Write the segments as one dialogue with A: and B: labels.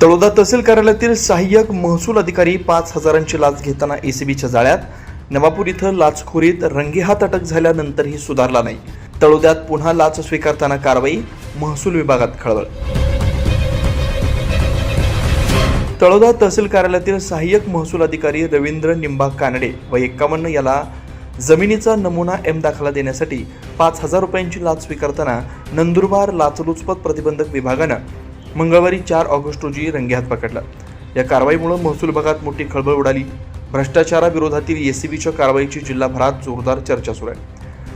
A: तळोदा तहसील कार्यालयातील सहाय्यक महसूल अधिकारी 5,000ची लाच घेताना एसीबीच्या जाळ्यात. नवापूर इथं लाचखोरीत रंगेहात अटक झाल्यानंतरही सुधारला नाही. तळोद्यात पुन्हा लाच स्वीकारताना कारवाई. महसूल विभागात खळबळ. तळोदा तहसील कार्यालयातील सहाय्यक महसूल अधिकारी रवींद्र निंबा कानडे व 51 याला जमिनीचा नमुना एम दाखला देण्यासाठी 5,000 रुपयांची लाच स्वीकारताना नंदुरबार लाचलुचपत प्रतिबंधक विभागानं मंगळवारी 4 ऑगस्ट रोजी रंगेहात पकडलं. या कारवाईमुळे महसूल विभागात मोठी खळबळ उडाली. भ्रष्टाचाराविरोधातील एसीबीच्या कारवाईची जिल्हाभरात जोरदार चर्चा सुरू आहे.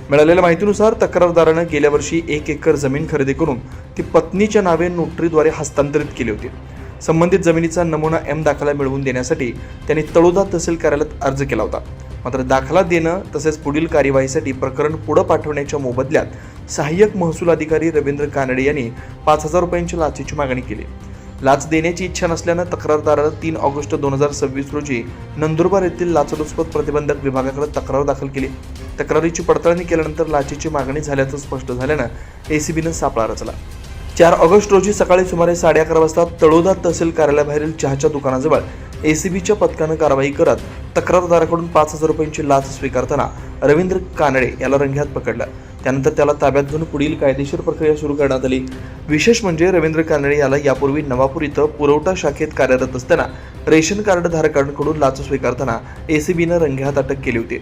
A: मिळालेल्या माहितीनुसार तक्रारदारानं गेल्या वर्षी 1 एकर जमीन खरेदी करून ती पत्नीच्या नावे नोटरीद्वारे हस्तांतरित केली होती. संबंधित जमिनीचा नमुना एम दाखला मिळवून देण्यासाठी त्यांनी तळोदा तहसील कार्यालयात अर्ज केला होता. मात्र दाखला देणं तसेच पुढील कार्यवाहीसाठी प्रकरण पुढे पाठवण्याच्या मोबदल्यात सहाय्यक महसूल अधिकारी रवींद्र कानडे यांनी 5,000 रुपयांची लाचेची मागणी केली. लाच देण्याची इच्छा नसल्यानं तक्रारदारानं 3 ऑगस्ट 2026 रोजी नंदुरबार येथील लाचलुचपत प्रतिबंधक विभागाकडे तक्रार दाखल केली. तक्रारीची पडताळणी केल्यानंतर लाचेची मागणी झाल्याचं स्पष्ट झाल्यानं एसीबीनं सापळा रचला. 4 ऑगस्ट रोजी सकाळी सुमारे 11:30 वाजता तळोदा तहसील कार्यालयाबाहेरील चहाच्या दुकानाजवळ एसीबीच्या पथकानं कारवाई करत तक्रारदाराकडून 5,000 रुपयांची लाच स्वीकारताना रवींद्र कानडे याला रंगेहात पकडलं. त्यानंतर त्याला ताब्यात घेऊन पुढील कायदेशीर प्रक्रिया सुरू करण्यात आली. विशेष म्हणजे रवींद्र कानडे याला यापूर्वी नवापूर इथं पुरवठा शाखेत कार्यरत असताना रेशन कार्ड धारकांकडून लाच स्वीकारताना एसीबीनं रंगेहात अटक केली होती.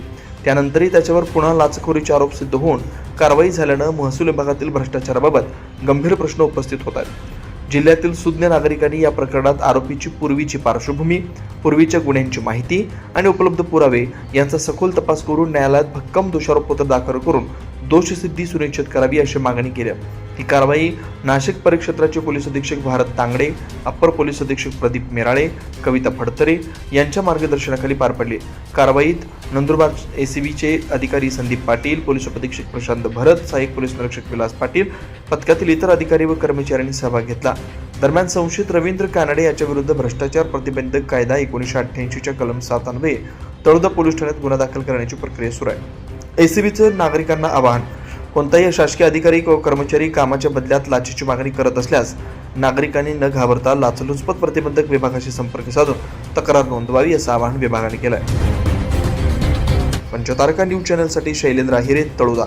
A: त्यानंतरही त्याच्यावर पुन्हा लाचखोरीचे आरोप सिद्ध होऊन कारवाई झाल्यानं महसूल विभागातील भ्रष्टाचाराबाबत गंभीर प्रश्न उपस्थित होत आहेत. जिल्ह्यातील सुज्ञ नागरिकांनी या प्रकरणात आरोपीची पूर्वीची पार्श्वभूमी, पूर्वीच्या गुन्ह्यांची माहिती आणि उपलब्ध पुरावे यांचा सखोल तपास करून न्यायालयात भक्कम दोषारोपपत्र दाखल करून दोषसिद्धी सुनिश्चित करावी अशी मागणी केली. ही कारवाई नाशिक परिक्षेत्राचे पोलीस अधीक्षक भारत तांगडे, अप्पर पोलीस अधीक्षक प्रदीप मेराळे, कविता फडतरे यांच्या मार्गदर्शनाखाली पार पडली. कारवाईत नंदुरबार एसीबीचे अधिकारी संदीप पाटील, पोलीस उपअधीक्षक प्रशांत भरत, सहाय्यक पोलीस निरीक्षक विलास पाटील, पथकातील इतर अधिकारी व कर्मचाऱ्यांनी सहभाग घेतला. दरम्यान संशयित रवींद्र कानडे याच्या विरुद्ध भ्रष्टाचार प्रतिबंधक कायदा 1988च्या कलम 7 अन्वये तळोदा पोलीस ठाण्यात गुन्हा दाखल करण्याची प्रक्रिया सुरू आहे. एसीबीचं नागरिकांना आवाहन. कोणताही शासकीय अधिकारी व कर्मचारी कामाच्या बदल्यात लाचेची मागणी करत असल्यास नागरिकांनी न घाबरता लाचलुचपत प्रतिबंधक विभागाशी संपर्क साधून तक्रार नोंदवावी असं आवाहन विभागाने केलं आहे. पंचतारका न्यूज चॅनलसाठी शैलेंद्र आहिरे, तळोदा.